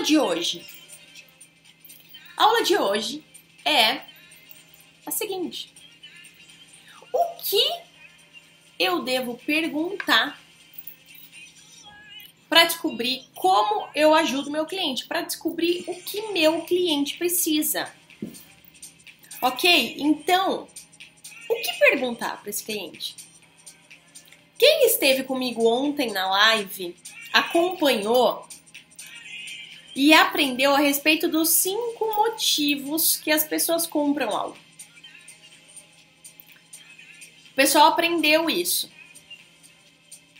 de hoje? A aula de hoje é a seguinte: o que eu devo perguntar para descobrir como eu ajudo meu cliente, para descobrir o que meu cliente precisa? Ok? Então, o que perguntar para esse cliente? Quem esteve comigo ontem na live, acompanhou e aprendeu a respeito dos 5 motivos que as pessoas compram algo. O pessoal aprendeu isso.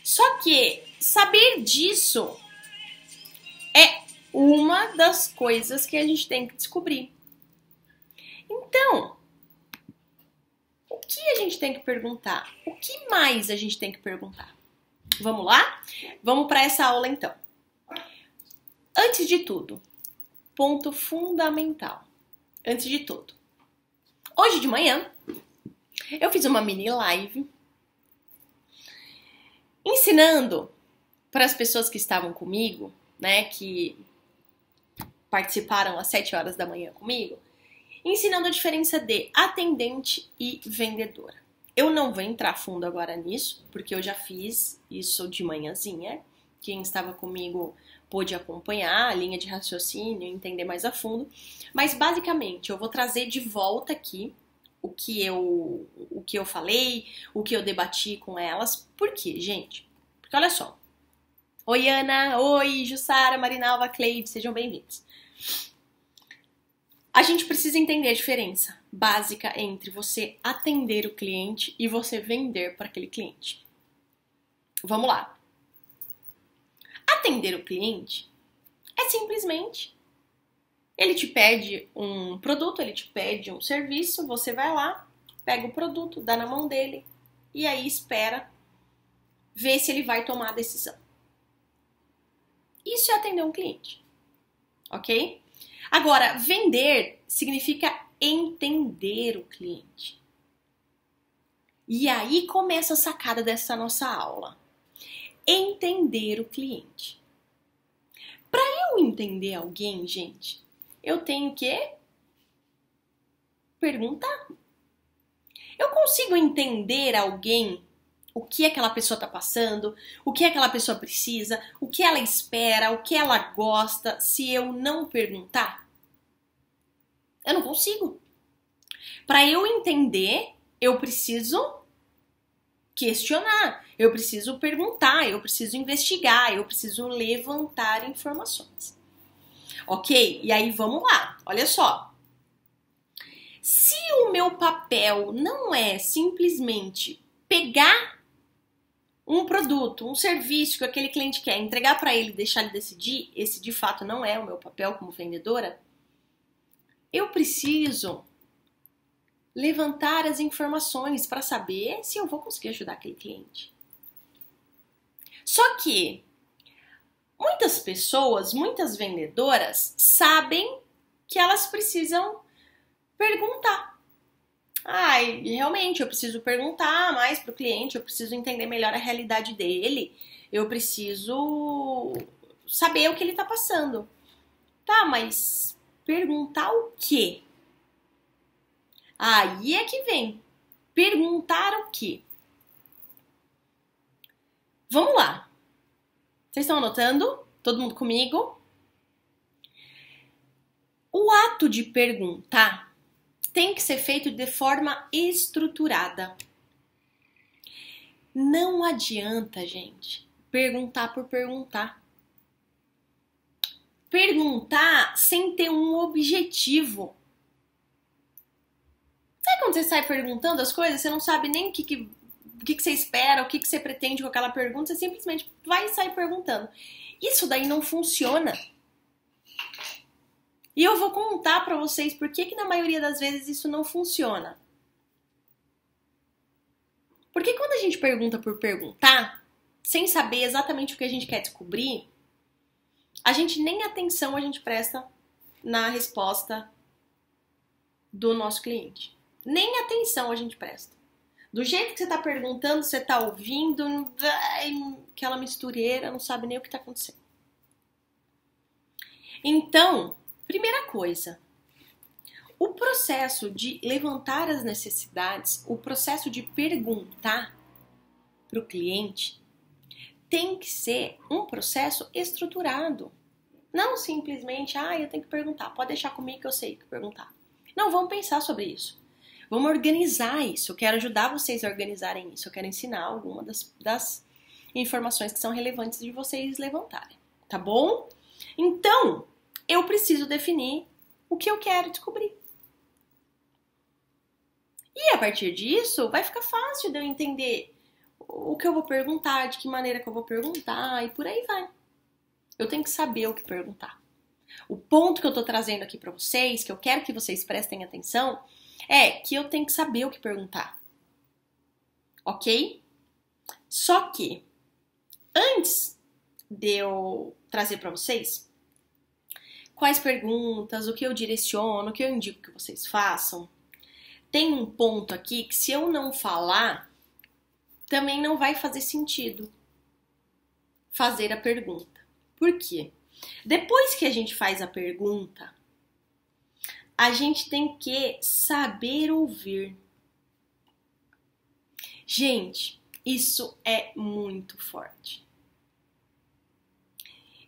Só que saber disso é uma das coisas que a gente tem que descobrir. Então, o que a gente tem que perguntar? O que mais a gente tem que perguntar? Vamos lá? Vamos para essa aula então. Antes de tudo, ponto fundamental. Antes de tudo, hoje de manhã eu fiz uma mini live ensinando para as pessoas que estavam comigo, né, que participaram às 7 horas da manhã comigo, ensinando a diferença de atendente e vendedora. Eu não vou entrar fundo agora nisso, porque eu já fiz isso de manhãzinha. Quem estava comigo pôde acompanhar a linha de raciocínio, entender mais a fundo. Mas basicamente eu vou trazer de volta aqui o que eu falei, o que eu debati com elas. Por quê, gente? Porque olha só. Oi, Ana. Oi, Jussara, Marinalva, Cleide, sejam bem-vindos. A gente precisa entender a diferença básica entre você atender o cliente e você vender para aquele cliente. Vamos lá. Atender o cliente é simplesmente ele te pede um produto, ele te pede um serviço, você vai lá, pega o produto, dá na mão dele e aí espera ver se ele vai tomar a decisão. Isso é atender um cliente, ok? Agora, vender significa entender o cliente. E aí começa a sacada dessa nossa aula. Entender o cliente. Para eu entender alguém, gente, eu tenho que perguntar. Eu consigo entender alguém, o que aquela pessoa está passando, o que aquela pessoa precisa, o que ela espera, o que ela gosta, se eu não perguntar? Eu não consigo. Para eu entender, eu preciso questionar, eu preciso perguntar, eu preciso investigar, eu preciso levantar informações. Ok? E aí vamos lá, olha só. Se o meu papel não é simplesmente pegar um produto, um serviço que aquele cliente quer, entregar para ele e deixar ele decidir, esse de fato não é o meu papel como vendedora, eu preciso levantar as informações para saber se eu vou conseguir ajudar aquele cliente. Só que muitas pessoas, muitas vendedoras sabem que elas precisam perguntar. Realmente eu preciso perguntar mais para o cliente, eu preciso entender melhor a realidade dele, eu preciso saber o que ele está passando. Tá, mas perguntar o quê? Aí é que vem. Perguntar o quê? Vamos lá. Vocês estão anotando? Todo mundo comigo? O ato de perguntar tem que ser feito de forma estruturada. Não adianta, gente, perguntar por perguntar. Perguntar sem ter um objetivo. Sabe quando você sai perguntando as coisas, você não sabe nem o que você espera, o que você pretende com aquela pergunta, você simplesmente vai e sai perguntando. Isso daí não funciona. E eu vou contar pra vocês por que na maioria das vezes isso não funciona. Porque quando a gente pergunta por perguntar, sem saber exatamente o que a gente quer descobrir, a gente nem atenção a gente presta na resposta do nosso cliente. Nem atenção a gente presta. Do jeito que você tá perguntando, você tá ouvindo, aquela mistureira, não sabe nem o que tá acontecendo. Então, primeira coisa, o processo de levantar as necessidades, o processo de perguntar para o cliente tem que ser um processo estruturado. Não simplesmente, eu tenho que perguntar, pode deixar comigo que eu sei o que perguntar. Não, vamos pensar sobre isso. Vamos organizar isso. Eu quero ajudar vocês a organizarem isso. Eu quero ensinar alguma das informações que são relevantes de vocês levantarem. Tá bom? Então, eu preciso definir o que eu quero descobrir. E a partir disso, vai ficar fácil de eu entender o que eu vou perguntar, de que maneira que eu vou perguntar e por aí vai. Eu tenho que saber o que perguntar. O ponto que eu tô trazendo aqui pra vocês, que eu quero que vocês prestem atenção, é que eu tenho que saber o que perguntar. Ok? Só que, antes de eu trazer pra vocês quais perguntas, o que eu direciono, o que eu indico que vocês façam, tem um ponto aqui que se eu não falar, também não vai fazer sentido fazer a pergunta. Por quê? Depois que a gente faz a pergunta, a gente tem que saber ouvir. Gente, isso é muito forte.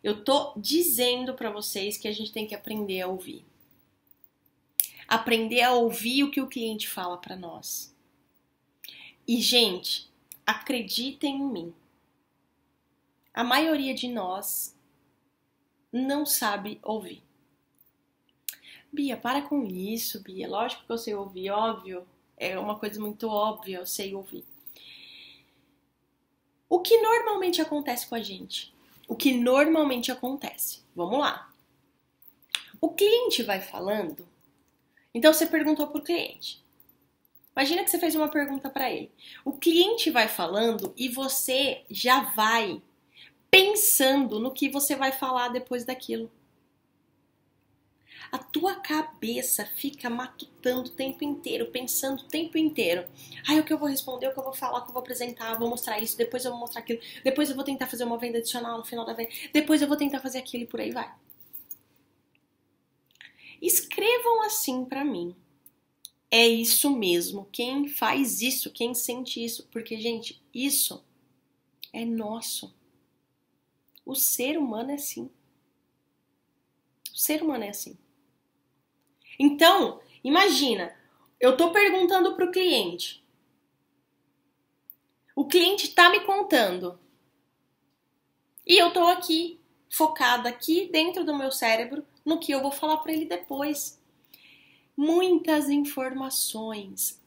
Eu tô dizendo pra vocês que a gente tem que aprender a ouvir. Aprender a ouvir o que o cliente fala pra nós. E, gente, acreditem em mim. A maioria de nós não sabe ouvir. Bia, para com isso, Bia. Lógico que eu sei ouvir, óbvio. É uma coisa muito óbvia, eu sei ouvir. O que normalmente acontece com a gente? O que normalmente acontece? Vamos lá. O cliente vai falando. Então você perguntou pro cliente. Imagina que você fez uma pergunta para ele. O cliente vai falando e você já vai pensando no que você vai falar depois daquilo. A tua cabeça fica matutando o tempo inteiro, pensando o tempo inteiro. O que eu vou responder, o que eu vou falar, o que eu vou apresentar, eu vou mostrar isso, depois eu vou mostrar aquilo, depois eu vou tentar fazer uma venda adicional no final da venda, depois eu vou tentar fazer aquilo e por aí vai. Escrevam assim pra mim. É isso mesmo. Quem faz isso, quem sente isso, porque, gente, isso é nosso. O ser humano é assim. O ser humano é assim. Então, imagina, eu tô perguntando pro cliente. O cliente tá me contando. E eu tô aqui, focada aqui dentro do meu cérebro, no que eu vou falar pra ele depois. Muitas informações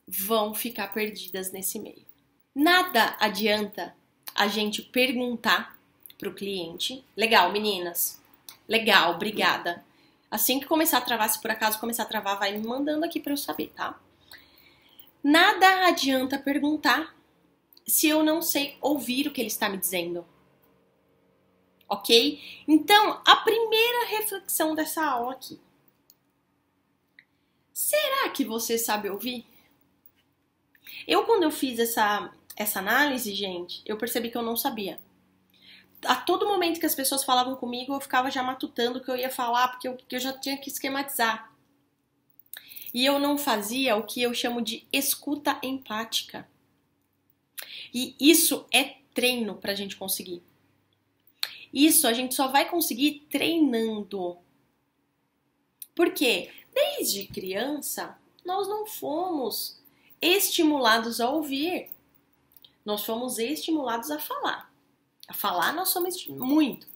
vão ficar perdidas nesse meio. Nada adianta a gente perguntar pro cliente. Legal, meninas. Legal, obrigada. Assim que começar a travar, se por acaso começar a travar, vai me mandando aqui pra eu saber, tá? Nada adianta perguntar se eu não sei ouvir o que ele está me dizendo. Ok? Então, a primeira reflexão dessa aula aqui. Será que você sabe ouvir? Quando eu fiz essa análise, gente, eu percebi que eu não sabia. A todo momento que as pessoas falavam comigo, eu ficava já matutando o que eu ia falar, porque eu já tinha que esquematizar. E eu não fazia o que eu chamo de escuta empática. E isso é treino pra gente conseguir. Isso a gente só vai conseguir treinando. Por quê? Desde criança, nós não fomos estimulados a ouvir. Nós fomos estimulados a falar. A falar nós somos muito.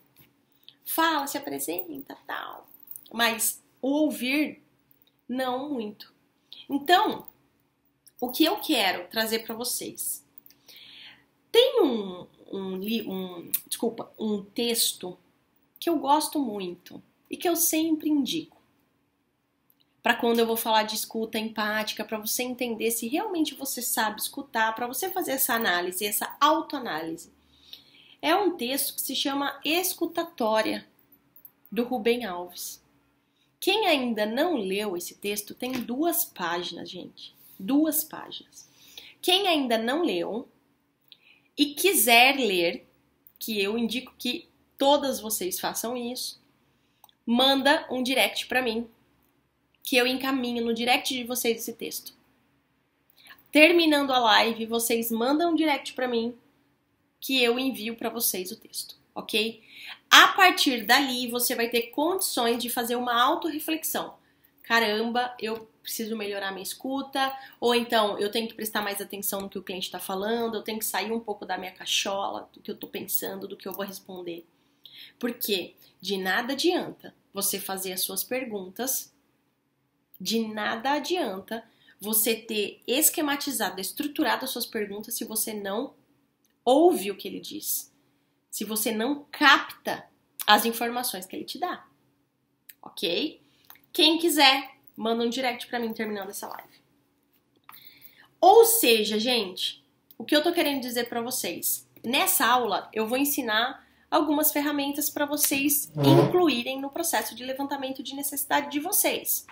Fala, se apresenta, tal. Mas o ouvir, não muito. Então, o que eu quero trazer para vocês? Tem um texto que eu gosto muito e que eu sempre indico. Para quando eu vou falar de escuta empática, para você entender se realmente você sabe escutar, para você fazer essa análise, essa autoanálise. É um texto que se chama Escutatória, do Rubem Alves. Quem ainda não leu esse texto, tem 2 páginas, gente. 2 páginas. Quem ainda não leu e quiser ler, que eu indico que todas vocês façam isso, manda um direct para mim, que eu encaminho no direct de vocês esse texto. Terminando a live, vocês mandam um direct para mim, que eu envio para vocês o texto, ok? A partir dali, você vai ter condições de fazer uma autorreflexão. Caramba, eu preciso melhorar minha escuta, ou então eu tenho que prestar mais atenção no que o cliente está falando, eu tenho que sair um pouco da minha cachola, do que eu estou pensando, do que eu vou responder. Porque de nada adianta você fazer as suas perguntas, de nada adianta você ter esquematizado, estruturado as suas perguntas se você não ouve o que ele diz, se você não capta as informações que ele te dá, ok? Quem quiser, manda um direct pra mim terminando essa live. Ou seja, gente, o que eu tô querendo dizer pra vocês, nessa aula eu vou ensinar algumas ferramentas para vocês incluírem no processo de levantamento de necessidade de vocês,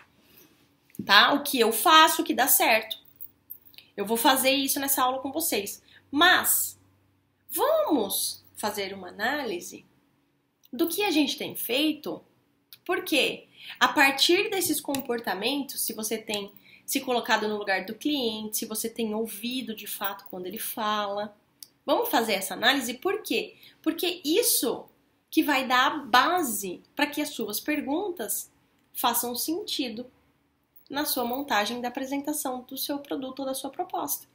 tá? O que eu faço, o que dá certo. Eu vou fazer isso nessa aula com vocês, mas vamos fazer uma análise do que a gente tem feito, porque a partir desses comportamentos, se você tem se colocado no lugar do cliente, se você tem ouvido de fato quando ele fala, vamos fazer essa análise, por quê? Porque isso que vai dar a base para que as suas perguntas façam sentido na sua montagem da apresentação do seu produto ou da sua proposta.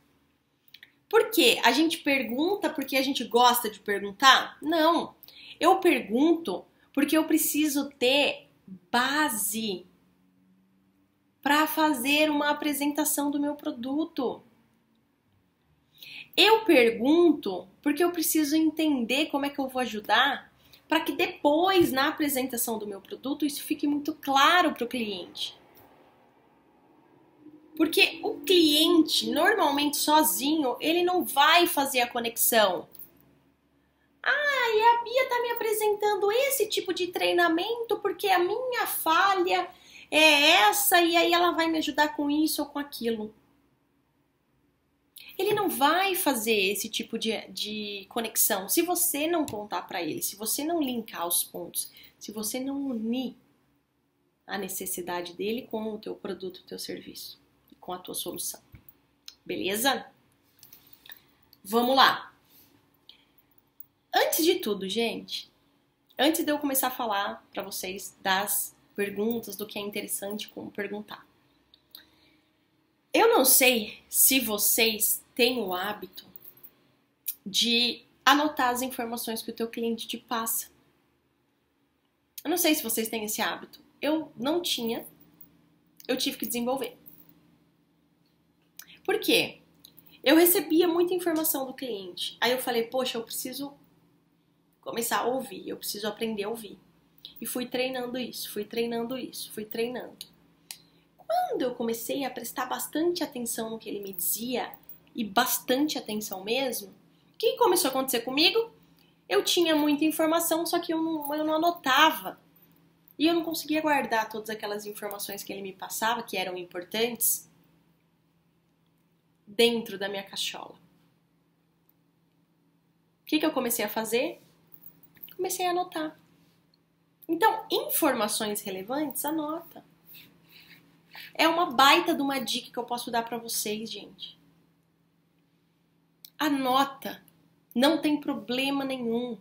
Por quê? A gente pergunta porque a gente gosta de perguntar? Não. Eu pergunto porque eu preciso ter base para fazer uma apresentação do meu produto. Eu pergunto porque eu preciso entender como é que eu vou ajudar para que depois, na apresentação do meu produto, isso fique muito claro para o cliente. Porque o cliente, normalmente sozinho, ele não vai fazer a conexão. Ah, e a Bia tá me apresentando esse tipo de treinamento porque a minha falha é essa e aí ela vai me ajudar com isso ou com aquilo. Ele não vai fazer esse tipo de conexão se você não contar para ele, se você não linkar os pontos, se você não unir a necessidade dele com o teu produto, o teu serviço, com a tua solução. Beleza? Vamos lá. Antes de tudo, gente, antes de eu começar a falar para vocês das perguntas, do que é interessante como perguntar. Eu não sei se vocês têm o hábito de anotar as informações que o teu cliente te passa. Eu não sei se vocês têm esse hábito. Eu não tinha, eu tive que desenvolver. Por quê? Eu recebia muita informação do cliente. Aí eu falei, poxa, eu preciso começar a ouvir, eu preciso aprender a ouvir. E fui treinando isso, fui treinando. Quando eu comecei a prestar bastante atenção no que ele me dizia, e bastante atenção mesmo, o que começou a acontecer comigo? Eu tinha muita informação, só que eu não anotava. E eu não conseguia guardar todas aquelas informações que ele me passava, que eram importantes, dentro da minha cachola. O que eu comecei a fazer? Comecei a anotar. Então, informações relevantes, anota. É uma baita de uma dica que eu posso dar pra vocês, gente. Anota. Não tem problema nenhum.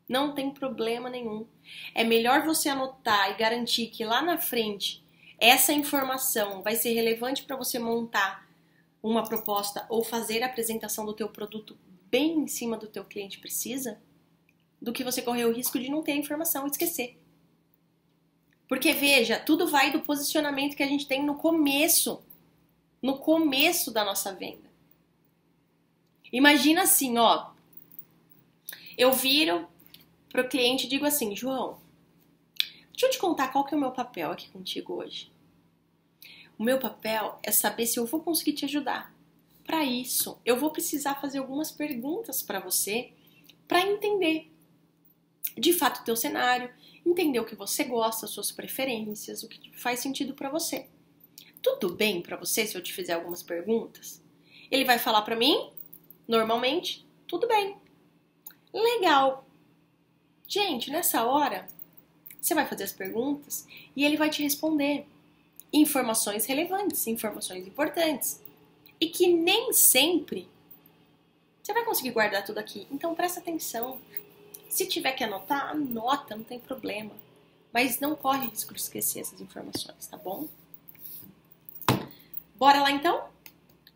Não tem problema nenhum. É melhor você anotar e garantir que lá na frente essa informação vai ser relevante para você montar uma proposta ou fazer a apresentação do teu produto bem em cima do teu cliente precisa, do que você correr o risco de não ter a informação e esquecer. Porque, veja, tudo vai do posicionamento que a gente tem no começo da nossa venda. Imagina assim, ó, eu viro pro cliente e digo assim, João, deixa eu te contar qual que é o meu papel aqui contigo hoje. O meu papel é saber se eu vou conseguir te ajudar. Para isso, eu vou precisar fazer algumas perguntas para você para entender de fato o teu cenário, entender o que você gosta, as suas preferências, o que faz sentido para você. Tudo bem para você se eu te fizer algumas perguntas? Ele vai falar para mim, normalmente, tudo bem. Legal. Gente, nessa hora, você vai fazer as perguntas e ele vai te responder informações relevantes, informações importantes. E que nem sempre você vai conseguir guardar tudo aqui. Então presta atenção. Se tiver que anotar, anota, não tem problema. Mas não corre risco de esquecer essas informações, tá bom? Bora lá então?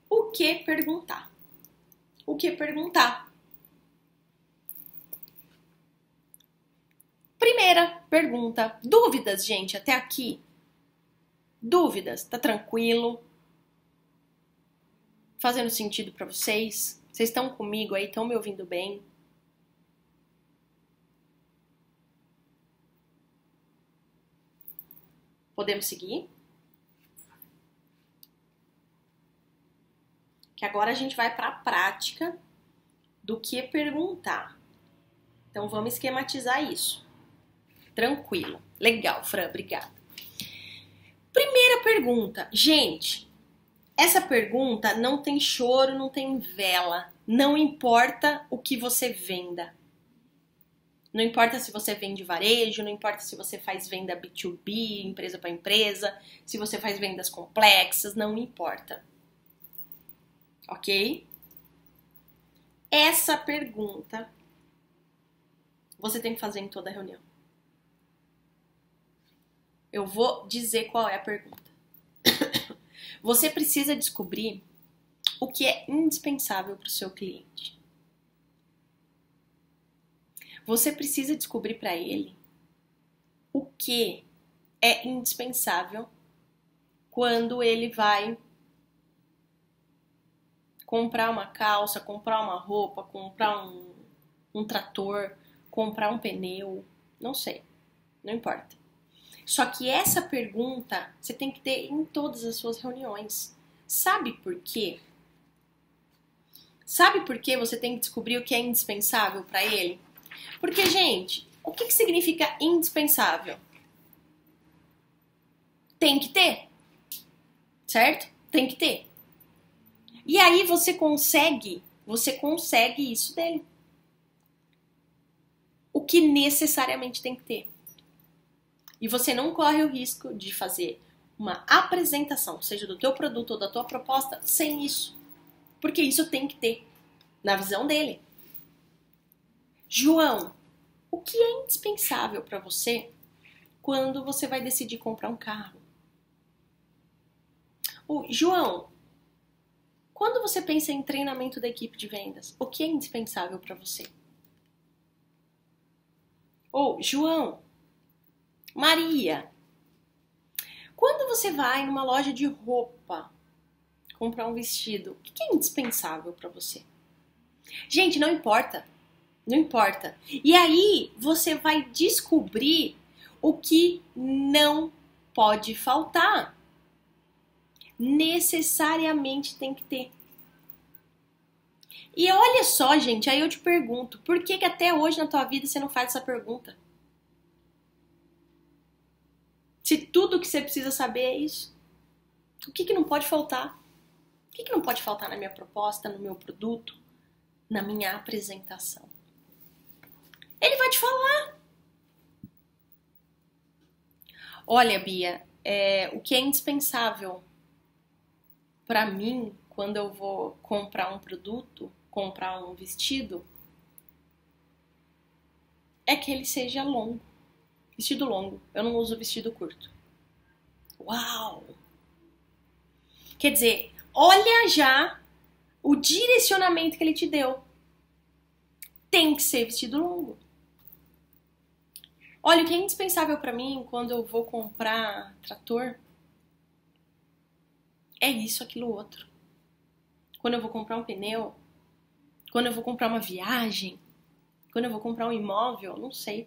O que perguntar? O que perguntar? Primeira pergunta. Dúvidas, gente, até aqui? Dúvidas? Tá tranquilo? Fazendo sentido pra vocês? Vocês estão comigo aí? Estão me ouvindo bem? Podemos seguir? Que agora a gente vai para a prática do que perguntar. Então vamos esquematizar isso. Tranquilo. Legal, Fran, obrigada. Primeira pergunta. Gente, essa pergunta não tem choro, não tem vela. Não importa o que você venda. Não importa se você vende varejo, não importa se você faz venda B2B, empresa para empresa, se você faz vendas complexas, não importa. Ok? Essa pergunta você tem que fazer em toda reunião. Eu vou dizer qual é a pergunta. Você precisa descobrir o que é indispensável para o seu cliente. Você precisa descobrir para ele o que é indispensável quando ele vai comprar uma calça, comprar uma roupa, comprar um trator, comprar um pneu, não sei, não importa. Só que essa pergunta você tem que ter em todas as suas reuniões. Sabe por quê? Sabe por que você tem que descobrir o que é indispensável para ele? Porque, gente, o que significa indispensável? Tem que ter, certo? Tem que ter. E aí você consegue isso dele. O que necessariamente tem que ter. E você não corre o risco de fazer uma apresentação, seja do teu produto ou da tua proposta, sem isso. Porque isso tem que ter, na visão dele. João, o que é indispensável para você quando você vai decidir comprar um carro? João, quando você pensa em treinamento da equipe de vendas, o que é indispensável para você? João, Maria, quando você vai numa loja de roupa comprar um vestido, o que é indispensável para você? Gente, não importa. Não importa. E aí você vai descobrir o que não pode faltar. Necessariamente tem que ter. E olha só, gente, aí eu te pergunto, por que até hoje na tua vida você não faz essa pergunta? Se tudo que você precisa saber é isso, o que não pode faltar? O que não pode faltar na minha proposta, no meu produto, na minha apresentação? Ele vai te falar. Olha, Bia, o que é indispensável para mim quando eu vou comprar um produto, comprar um vestido, é que ele seja longo. Vestido longo. Eu não uso vestido curto. Uau! Quer dizer, olha já o direcionamento que ele te deu. Tem que ser vestido longo. Olha, o que é indispensável para mim quando eu vou comprar trator é isso, aquilo, outro. Quando eu vou comprar um pneu, quando eu vou comprar uma viagem, quando eu vou comprar um imóvel, não sei.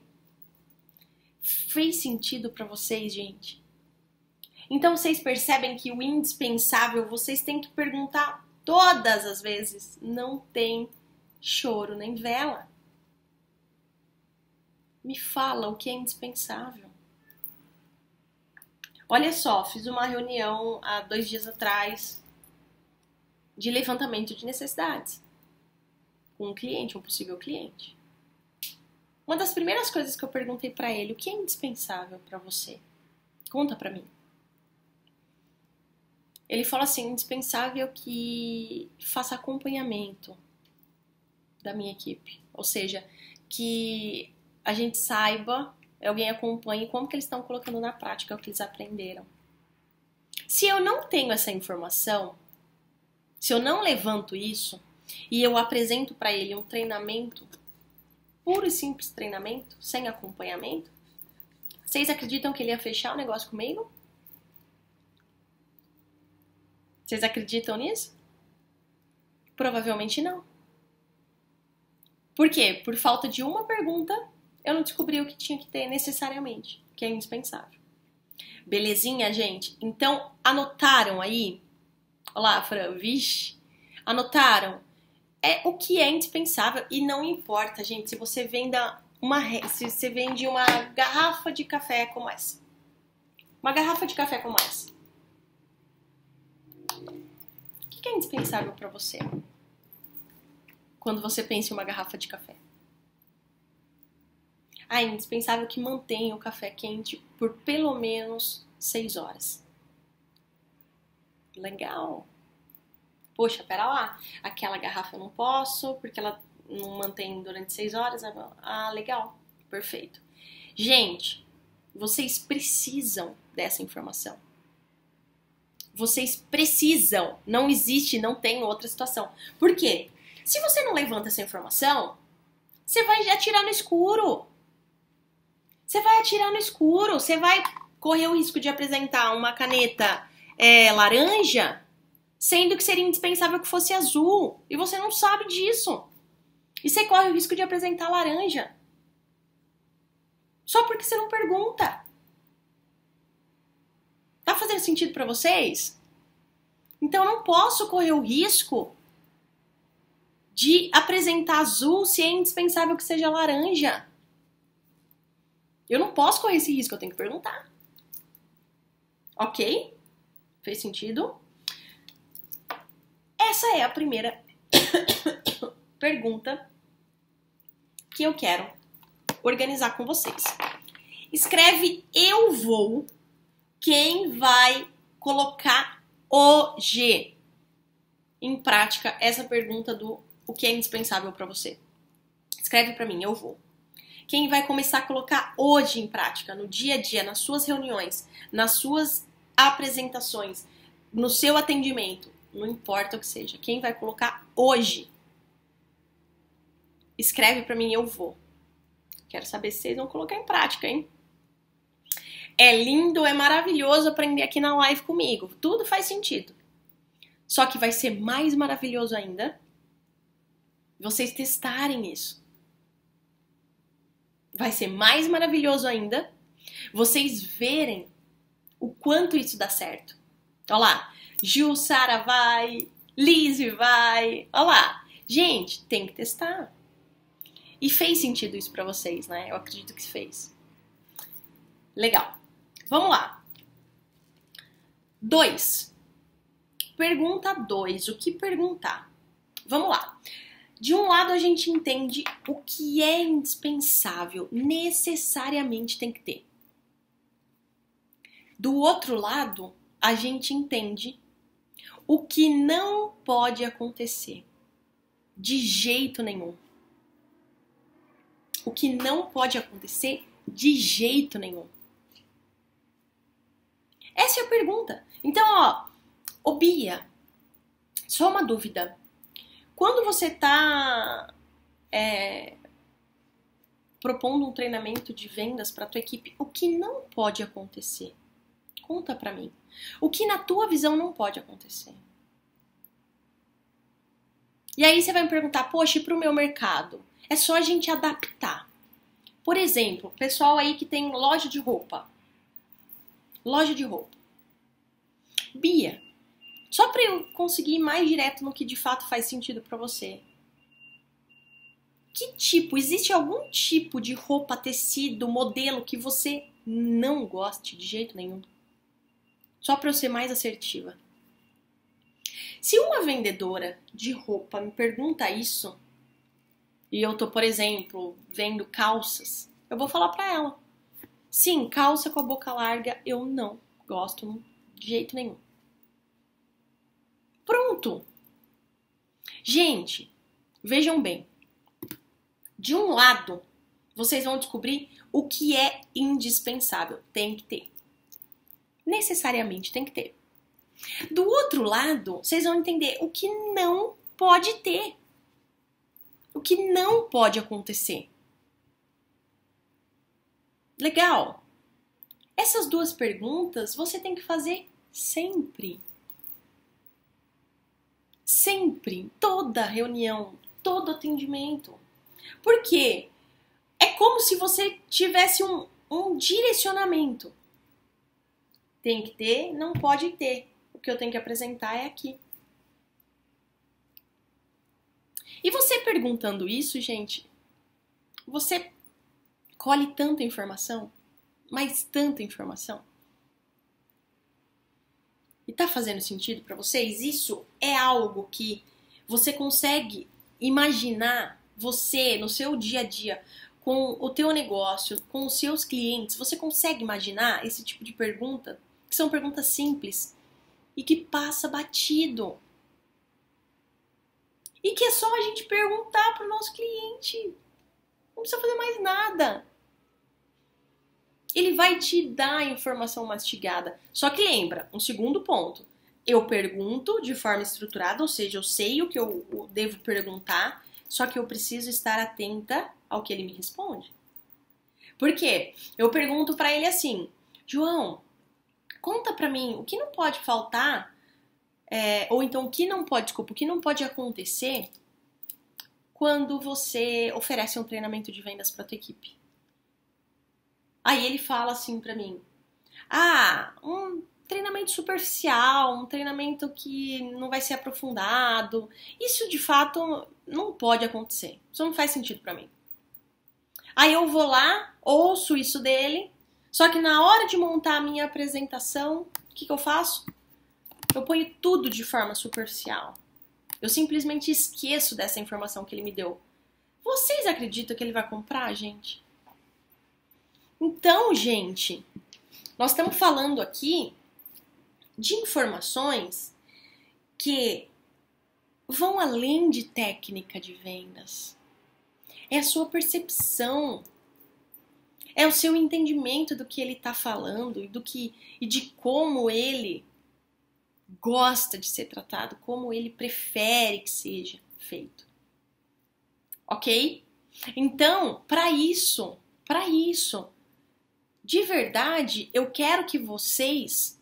Fez sentido para vocês, gente? Então vocês percebem que o indispensável vocês têm que perguntar todas as vezes. Não tem choro nem vela. Me fala o que é indispensável. Olha só, fiz uma reunião há 2 dias atrás de levantamento de necessidades com um cliente, um possível cliente. Uma das primeiras coisas que eu perguntei pra ele, o que é indispensável pra você? Conta pra mim. Ele falou assim, indispensável que faça acompanhamento da minha equipe. Ou seja, que a gente saiba, alguém acompanhe como que eles estão colocando na prática o que eles aprenderam. Se eu não tenho essa informação, se eu não levanto isso e eu apresento para ele um treinamento, puro e simples treinamento, sem acompanhamento, vocês acreditam que ele ia fechar o negócio comigo? Vocês acreditam nisso? Provavelmente não. Por quê? Por falta de uma pergunta, eu não descobri o que tinha que ter necessariamente, que é indispensável. Belezinha, gente? Então, anotaram aí? Olá, Fran, vixe. Anotaram? É o que é indispensável e não importa, gente, se você vende uma garrafa de café como essa. Uma garrafa de café como essa. O que é indispensável para você? Quando você pensa em uma garrafa de café. É indispensável que mantenha o café quente por pelo menos 6 horas. Legal. Poxa, pera lá. Aquela garrafa eu não posso, porque ela não mantém durante 6 horas. Ah, legal. Perfeito. Gente, vocês precisam dessa informação. Vocês precisam. Não existe, não tem outra situação. Por quê? Se você não levanta essa informação, você vai atirar no escuro. Você vai atirar no escuro. Você vai correr o risco de apresentar uma caneta laranja, sendo que seria indispensável que fosse azul. E você não sabe disso. E você corre o risco de apresentar laranja. Só porque você não pergunta. Tá fazendo sentido pra vocês? Então eu não posso correr o risco de apresentar azul se é indispensável que seja laranja. Eu não posso correr esse risco, eu tenho que perguntar. Ok? Fez sentido? Essa é a primeira pergunta que eu quero organizar com vocês. Escreve eu vou, quem vai colocar hoje em prática essa pergunta do o que é indispensável para você. Escreve para mim, eu vou. Quem vai começar a colocar hoje em prática, no dia a dia, nas suas reuniões, nas suas apresentações, no seu atendimento, não importa o que seja, quem vai colocar hoje? Escreve para mim, eu vou. Quero saber se vocês vão colocar em prática, hein? É lindo, é maravilhoso aprender aqui na live comigo. Tudo faz sentido. Só que vai ser mais maravilhoso ainda vocês testarem isso. Vai ser mais maravilhoso ainda vocês verem o quanto isso dá certo. Olha lá, Gil, Sara vai, Lizzie vai. Olha lá. Gente, tem que testar. E fez sentido isso pra vocês, né? Eu acredito que fez. Legal. Vamos lá. 2. Pergunta 2. O que perguntar? Vamos lá. De um lado a gente entende o que é indispensável, necessariamente tem que ter. Do outro lado, a gente entende o que não pode acontecer. De jeito nenhum. O que não pode acontecer de jeito nenhum. Essa é a pergunta. Então, ô Bia, só uma dúvida. Quando você está propondo um treinamento de vendas para a tua equipe, o que não pode acontecer? Conta para mim. O que na tua visão não pode acontecer? E aí você vai me perguntar, poxa, e para o meu mercado? É só a gente adaptar. Por exemplo, pessoal aí que tem loja de roupa. Loja de roupa. Bia, só para eu conseguir ir mais direto no que de fato faz sentido para você. Que tipo? Existe algum tipo de roupa, tecido, modelo que você não goste de jeito nenhum? Só para eu ser mais assertiva. Se uma vendedora de roupa me pergunta isso, e eu tô, por exemplo, vendo calças, eu vou falar pra ela. Sim, calça com a boca larga eu não gosto de jeito nenhum. Pronto! Gente, vejam bem. De um lado, vocês vão descobrir o que é indispensável. Tem que ter. Necessariamente tem que ter. Do outro lado, vocês vão entender o que não pode ter. O que não pode acontecer. Legal? Essas duas perguntas você tem que fazer sempre. Sempre. Toda reunião, todo atendimento. Por quê? É como se você tivesse um direcionamento. Tem que ter, não pode ter. O que eu tenho que apresentar é aqui. E você perguntando isso, gente, você colhe tanta informação, mas tanta informação. E tá fazendo sentido para vocês? Isso é algo que você consegue imaginar você no seu dia a dia, com o teu negócio, com os seus clientes. Você consegue imaginar esse tipo de pergunta? Que são perguntas simples e que passa batido. E que é só a gente perguntar pro nosso cliente. Não precisa fazer mais nada. Ele vai te dar a informação mastigada. Só que lembra, um segundo ponto. Eu pergunto de forma estruturada, ou seja, eu sei o que eu devo perguntar, só que eu preciso estar atenta ao que ele me responde. Por quê? Eu pergunto pra ele assim, João, conta pra mim o que não pode faltar, ou então o que não pode acontecer quando você oferece um treinamento de vendas pra tua equipe. Aí ele fala assim pra mim, um treinamento superficial, um treinamento que não vai ser aprofundado. Isso de fato não pode acontecer. Isso não faz sentido pra mim. Aí eu vou lá, ouço isso dele, só que na hora de montar a minha apresentação, o que eu faço? Eu ponho tudo de forma superficial. Eu simplesmente esqueço dessa informação que ele me deu. Vocês acreditam que ele vai comprar, gente? Então, gente, nós estamos falando aqui de informações que vão além de técnica de vendas. É a sua percepção, é o seu entendimento do que ele está falando e de como ele gosta de ser tratado, como ele prefere que seja feito. Ok? Então, para isso, de verdade, eu quero que vocês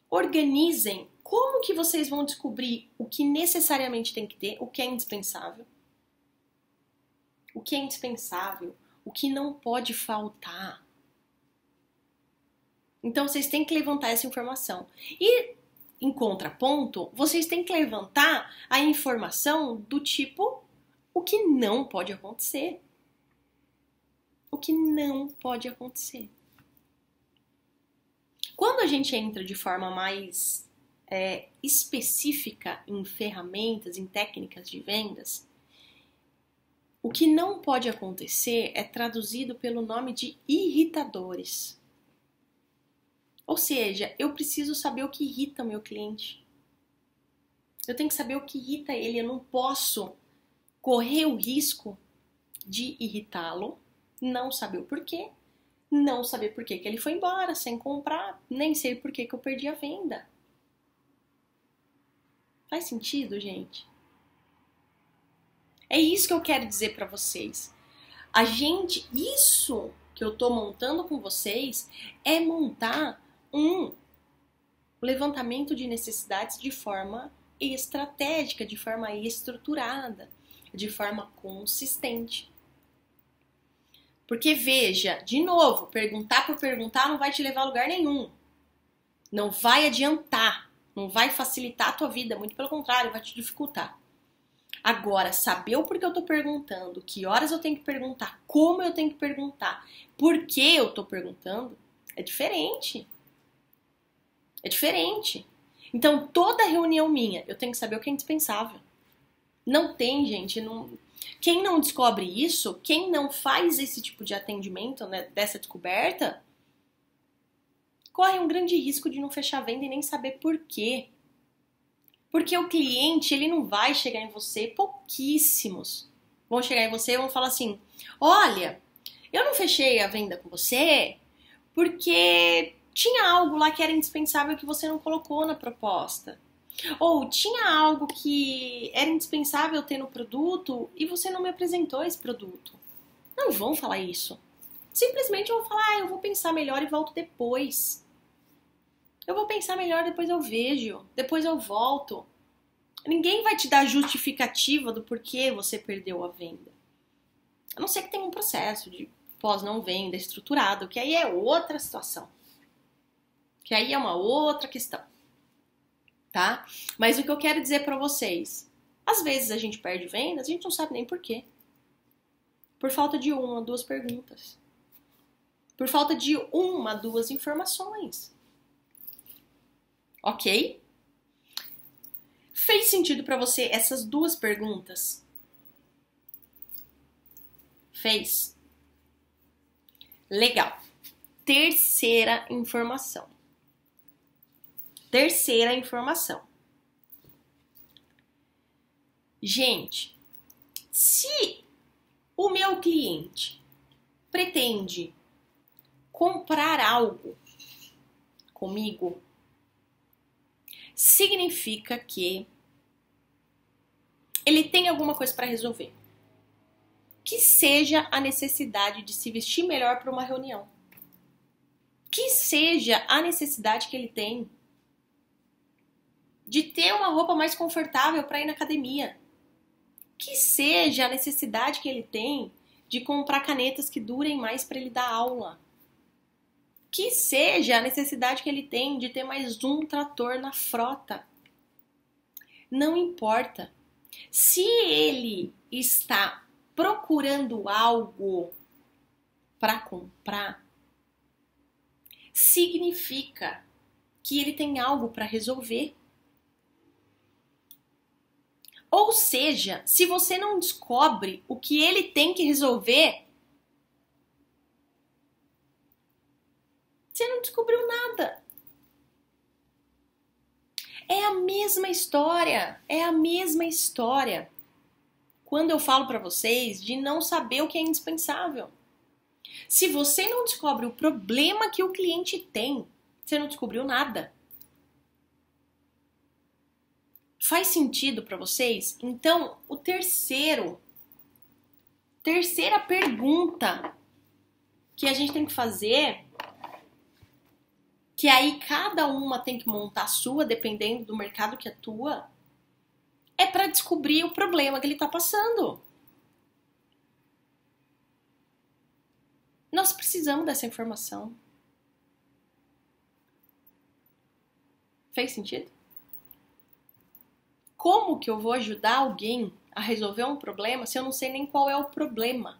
organizem como que vocês vão descobrir o que necessariamente tem que ter, o que é indispensável. O que é indispensável, o que não pode faltar. Então, vocês têm que levantar essa informação. E, em contraponto, vocês têm que levantar a informação do tipo o que não pode acontecer. O que não pode acontecer. Quando a gente entra de forma mais específica em ferramentas, em técnicas de vendas, o que não pode acontecer é traduzido pelo nome de irritadores. Ou seja, eu preciso saber o que irrita o meu cliente. Eu tenho que saber o que irrita ele. Eu não posso correr o risco de irritá-lo, não saber o porquê, não saber por que ele foi embora sem comprar, nem sei por que eu perdi a venda. Faz sentido, gente? É isso que eu quero dizer para vocês. Isso que eu tô montando com vocês é montar um levantamento de necessidades de forma estratégica, de forma estruturada, de forma consistente. Porque veja, de novo, perguntar por perguntar não vai te levar a lugar nenhum. Não vai adiantar, não vai facilitar a tua vida, muito pelo contrário, vai te dificultar. Agora, saber o porquê eu tô perguntando, que horas eu tenho que perguntar, como eu tenho que perguntar, por que eu tô perguntando, é diferente. É diferente. Então, toda reunião minha, eu tenho que saber o que é indispensável. Não tem, gente, não... Quem não descobre isso, quem não faz esse tipo de atendimento, né, dessa descoberta, corre um grande risco de não fechar a venda e nem saber por quê. Porque o cliente, ele não vai chegar em você, pouquíssimos vão chegar em você e vão falar assim, olha, eu não fechei a venda com você porque tinha algo lá que era indispensável que você não colocou na proposta. Ou tinha algo que era indispensável ter no produto e você não me apresentou esse produto. Não vão falar isso. Simplesmente vão falar, eu vou pensar melhor e volto depois. Eu vou pensar melhor, depois eu vejo, depois eu volto. Ninguém vai te dar justificativa do porquê você perdeu a venda. A não ser que tenha um processo de pós-não-venda estruturado, que aí é outra situação. Que aí é uma outra questão. Tá? Mas o que eu quero dizer pra vocês, às vezes a gente perde vendas, a gente não sabe nem por quê. Por falta de uma, duas perguntas. Por falta de uma, duas informações. Ok? Fez sentido pra você essas duas perguntas? Fez? Legal. Terceira informação. Terceira informação. Gente, se o meu cliente pretende comprar algo comigo, significa que ele tem alguma coisa para resolver. Que seja a necessidade de se vestir melhor para uma reunião. Que seja a necessidade que ele tem de ter uma roupa mais confortável para ir na academia. Que seja a necessidade que ele tem de comprar canetas que durem mais para ele dar aula. Que seja a necessidade que ele tem de ter mais um trator na frota. Não importa. Se ele está procurando algo para comprar, significa que ele tem algo para resolver. Ou seja, se você não descobre o que ele tem que resolver, você não descobriu nada. É a mesma história, é a mesma história. Quando eu falo para vocês de não saber o que é indispensável. Se você não descobre o problema que o cliente tem, você não descobriu nada. Faz sentido para vocês? Então, terceira pergunta que a gente tem que fazer, que aí cada uma tem que montar a sua, dependendo do mercado que atua, é para descobrir o problema que ele está passando. Nós precisamos dessa informação. Fez sentido? Como que eu vou ajudar alguém a resolver um problema se eu não sei nem qual é o problema?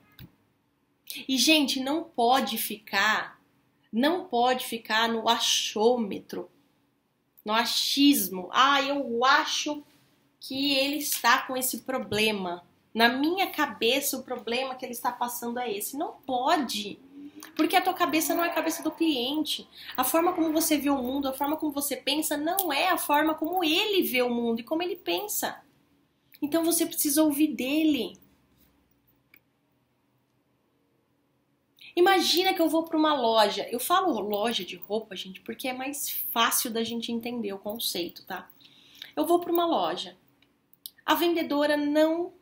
E, gente, não pode ficar no achômetro, no achismo. Ah, eu acho que ele está com esse problema. Na minha cabeça, o problema que ele está passando é esse. Não pode. Porque a tua cabeça não é a cabeça do cliente. A forma como você vê o mundo, a forma como você pensa, não é a forma como ele vê o mundo e como ele pensa. Então você precisa ouvir dele. Imagina que eu vou para uma loja. Eu falo loja de roupa, gente, porque é mais fácil da gente entender o conceito, tá? Eu vou para uma loja. A vendedora não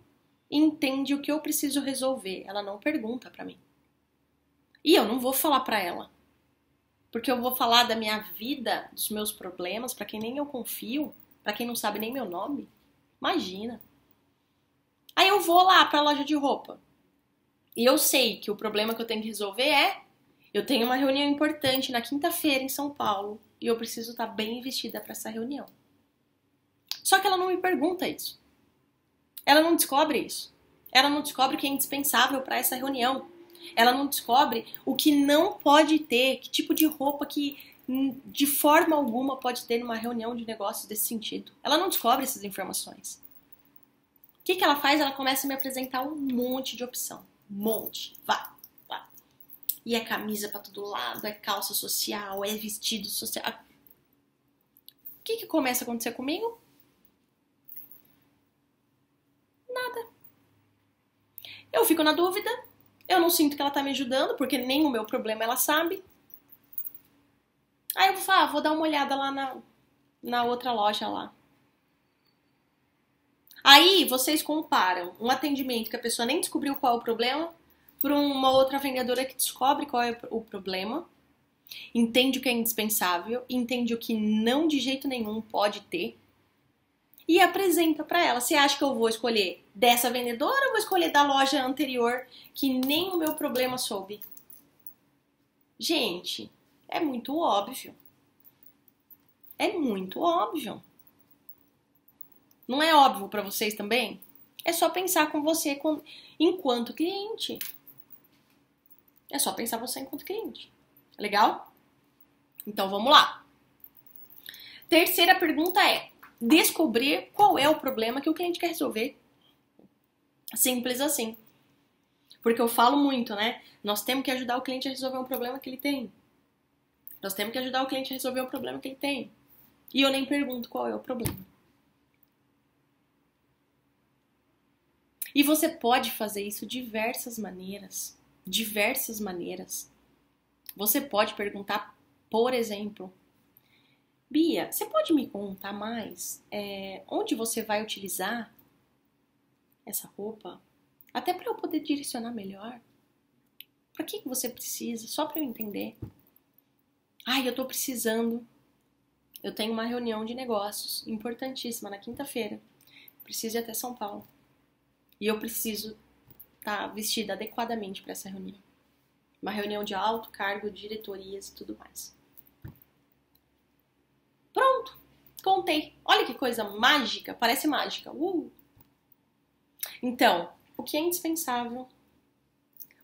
entende o que eu preciso resolver. Ela não pergunta para mim. E eu não vou falar para ela. Porque eu vou falar da minha vida, dos meus problemas, para quem nem eu confio, para quem não sabe nem meu nome. Imagina. Aí eu vou lá para a loja de roupa. E eu sei que o problema que eu tenho que resolver é: eu tenho uma reunião importante na quinta-feira em São Paulo e eu preciso estar bem vestida para essa reunião. Só que ela não me pergunta isso. Ela não descobre isso. Ela não descobre o que é indispensável para essa reunião. Ela não descobre o que não pode ter, que tipo de roupa que de forma alguma pode ter numa reunião de negócios desse sentido. Ela não descobre essas informações. que ela faz? Ela começa a me apresentar um monte de opção. Um monte. Vai. E é camisa pra todo lado, é calça social, é vestido social. O que começa a acontecer comigo? Nada. Eu fico na dúvida, eu não sinto que ela tá me ajudando, porque nem o meu problema ela sabe. Aí eu vou falar, vou dar uma olhada lá na outra loja lá. Aí vocês comparam um atendimento que a pessoa nem descobriu qual é o problema por uma outra vendedora que descobre qual é o problema, entende o que é indispensável, entende o que não de jeito nenhum pode ter e apresenta pra ela. Você acha que eu vou escolher dessa vendedora ou vou escolher da loja anterior que nem o meu problema soube? Gente, é muito óbvio. É muito óbvio. Não é óbvio pra vocês também? É só pensar com você enquanto cliente. É só pensar você enquanto cliente. Legal? Então vamos lá. Terceira pergunta é descobrir qual é o problema que o cliente quer resolver. Simples assim. Porque eu falo muito, né? Nós temos que ajudar o cliente a resolver um problema que ele tem. Nós temos que ajudar o cliente a resolver um problema que ele tem. E eu nem pergunto qual é o problema. E você pode fazer isso de diversas maneiras. Diversas maneiras. Você pode perguntar, por exemplo, Bia, você pode me contar mais onde você vai utilizar essa roupa? Até para eu poder direcionar melhor. Para que você precisa? Só para eu entender. Ai, eu tô precisando. Eu tenho uma reunião de negócios importantíssima na quinta-feira. Preciso ir até São Paulo. E eu preciso estar vestida adequadamente para essa reunião. Uma reunião de alto cargo, diretorias e tudo mais. Pronto, contei. Olha que coisa mágica, parece mágica. Então, o que é indispensável,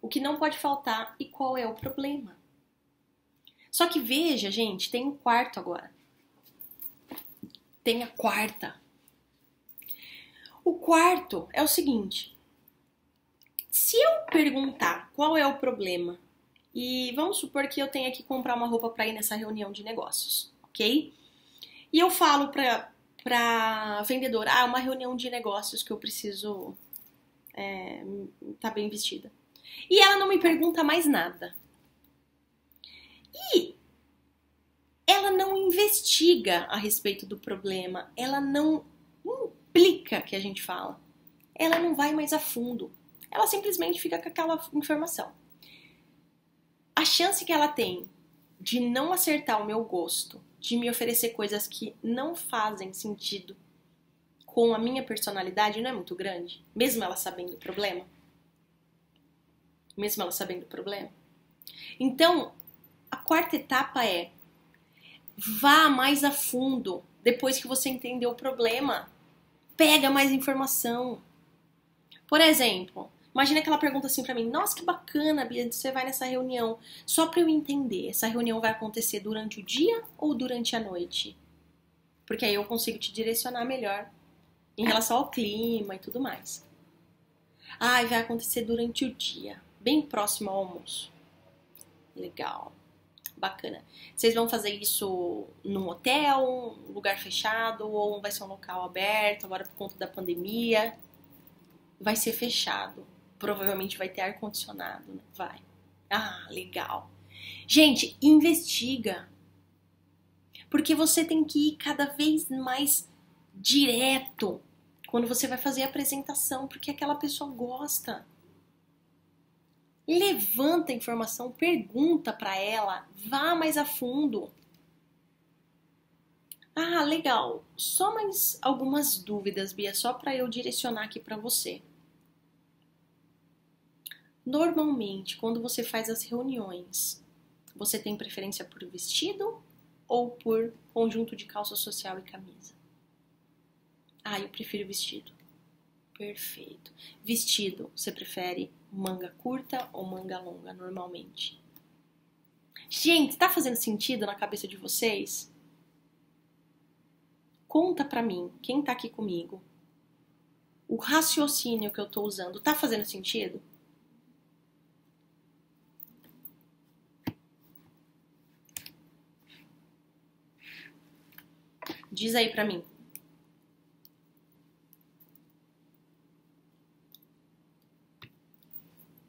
o que não pode faltar e qual é o problema. Só que veja, gente, tem um quarto agora. Tem a quarta. O quarto é o seguinte. Se eu perguntar qual é o problema e vamos supor que eu tenha que comprar uma roupa para ir nessa reunião de negócios, ok? E eu falo pra vendedora, uma reunião de negócios que eu preciso tá bem vestida. E ela não me pergunta mais nada. E ela não investiga a respeito do problema, ela não implica, que a gente fala. Ela não vai mais a fundo. Ela simplesmente fica com aquela informação. A chance que ela tem de não acertar o meu gosto, de me oferecer coisas que não fazem sentido com a minha personalidade não é muito grande, mesmo ela sabendo o problema. Mesmo ela sabendo o problema. Então, a quarta etapa é vá mais a fundo depois que você entendeu o problema. Pega mais informação. Por exemplo, imagina que ela pergunta assim pra mim, nossa, que bacana, Bia, você vai nessa reunião. Só pra eu entender, essa reunião vai acontecer durante o dia ou durante a noite? Porque aí eu consigo te direcionar melhor em relação ao clima e tudo mais. Vai acontecer durante o dia, bem próximo ao almoço. Legal, bacana. Vocês vão fazer isso num hotel, um lugar fechado, ou vai ser um local aberto, agora por conta da pandemia? Vai ser fechado. Provavelmente vai ter ar-condicionado, né? Vai. Legal. Gente, investiga. Porque você tem que ir cada vez mais direto quando você vai fazer a apresentação, porque aquela pessoa gosta. Levanta a informação, pergunta para ela, vá mais a fundo. Legal. Só mais algumas dúvidas, Bia, só para eu direcionar aqui para você. Normalmente, quando você faz as reuniões, você tem preferência por vestido ou por conjunto de calça social e camisa? Eu prefiro vestido. Perfeito. Vestido, você prefere manga curta ou manga longa, normalmente? Gente, tá fazendo sentido na cabeça de vocês? Conta pra mim, quem tá aqui comigo. O raciocínio que eu tô usando tá fazendo sentido? Diz aí pra mim.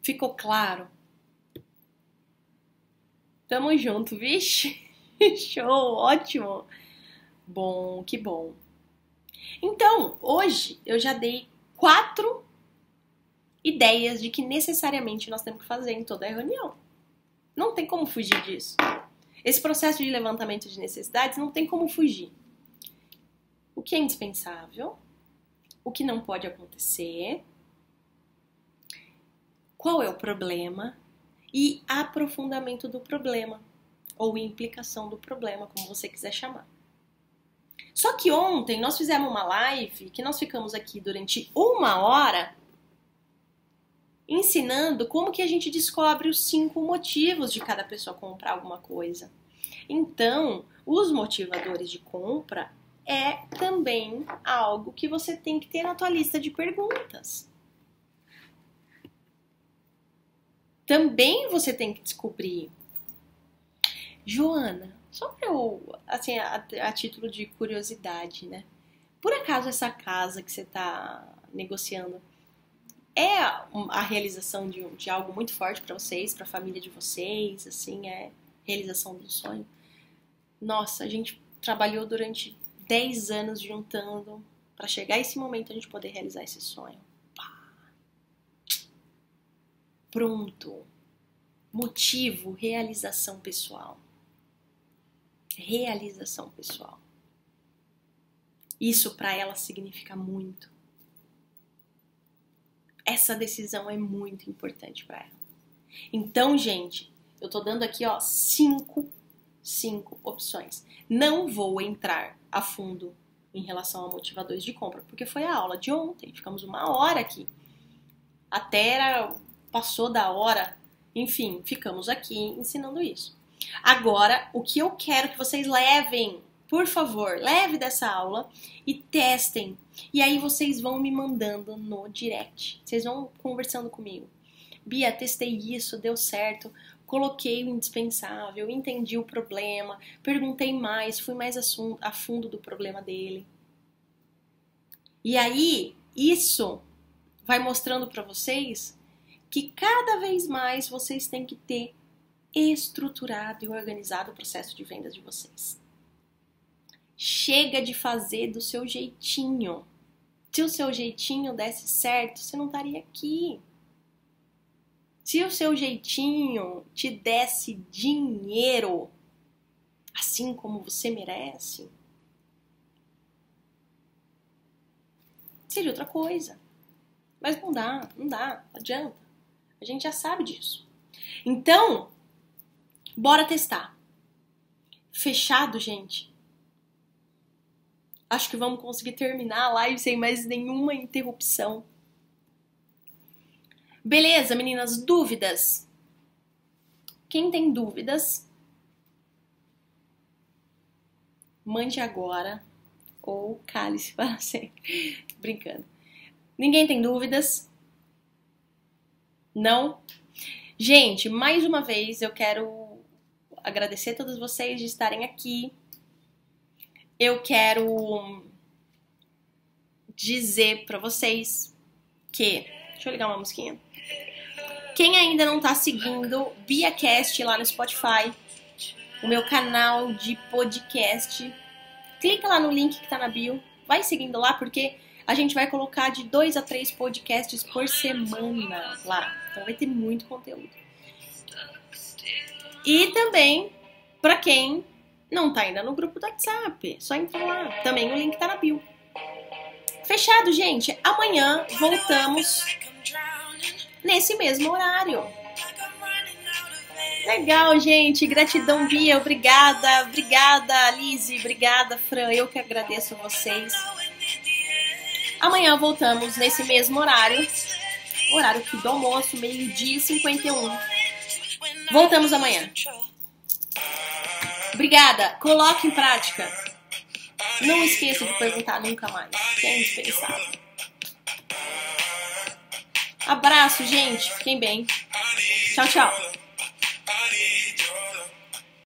Ficou claro? Tamo junto, vixe. Show, ótimo. Bom, que bom. Então, hoje eu já dei 4 ideias de que necessariamente nós temos que fazer em toda a reunião. Não tem como fugir disso. Esse processo de levantamento de necessidades não tem como fugir. O que é indispensável? O que não pode acontecer? Qual é o problema? E aprofundamento do problema, ou implicação do problema, como você quiser chamar. Só que ontem nós fizemos uma live que nós ficamos aqui durante 1 hora ensinando como que a gente descobre os 5 motivos de cada pessoa comprar alguma coisa. Então, os motivadores de compra é também algo que você tem que ter na tua lista de perguntas. Também você tem que descobrir. Joana, só pra eu, assim, a título de curiosidade, né? Por acaso essa casa que você tá negociando é a realização de algo muito forte pra vocês, pra família de vocês, assim, é realização do sonho? Nossa, a gente trabalhou durante 10 anos juntando pra chegar esse momento a gente poder realizar esse sonho. Pronto. Motivo, realização pessoal. Realização pessoal. Isso para ela significa muito. Essa decisão é muito importante para ela. Então, gente, eu tô dando aqui, ó, 5 opções. Não vou entrar a fundo em relação a motivadores de compra, porque foi a aula de ontem. Ficamos 1 hora aqui. Passou da hora, enfim, ficamos aqui ensinando isso. Agora, o que eu quero que vocês levem, por favor, leve dessa aula e testem. E aí vocês vão me mandando no direct. Vocês vão conversando comigo. Bia, testei isso, deu certo, coloquei o indispensável, entendi o problema, perguntei mais, fui mais a fundo do problema dele. E aí, isso vai mostrando para vocês que cada vez mais vocês têm que ter estruturado e organizado o processo de vendas de vocês. Chega de fazer do seu jeitinho. Se o seu jeitinho desse certo, você não estaria aqui. Se o seu jeitinho te desse dinheiro, assim como você merece, seria outra coisa. Mas não dá, não adianta. A gente já sabe disso. Então, bora testar. Fechado, gente? Acho que vamos conseguir terminar a live sem mais nenhuma interrupção. Beleza, meninas? Dúvidas? Quem tem dúvidas, mande agora ou cale-se para sempre. Brincando. Ninguém tem dúvidas? Não? Gente, mais uma vez eu quero agradecer a todos vocês de estarem aqui. Eu quero dizer pra vocês que... Deixa eu ligar uma musiquinha. Quem ainda não tá seguindo BiaCast lá no Spotify, o meu canal de podcast, clica lá no link que tá na bio. Vai seguindo lá porque a gente vai colocar de 2 a 3 podcasts por semana lá. Então vai ter muito conteúdo. E também, pra quem não tá ainda no grupo do WhatsApp, só entra lá. Também o link tá na bio. Fechado, gente. Amanhã voltamos nesse mesmo horário. Legal, gente. Gratidão, Bia. Obrigada. Obrigada, Lizzy. Obrigada, Fran. Eu que agradeço vocês. Amanhã voltamos nesse mesmo horário. Horário aqui do almoço, 12h51. Voltamos amanhã. Obrigada. Coloque em prática. Não esqueça de perguntar nunca mais. Que é indispensável. Abraço, gente. Fiquem bem. Tchau, tchau.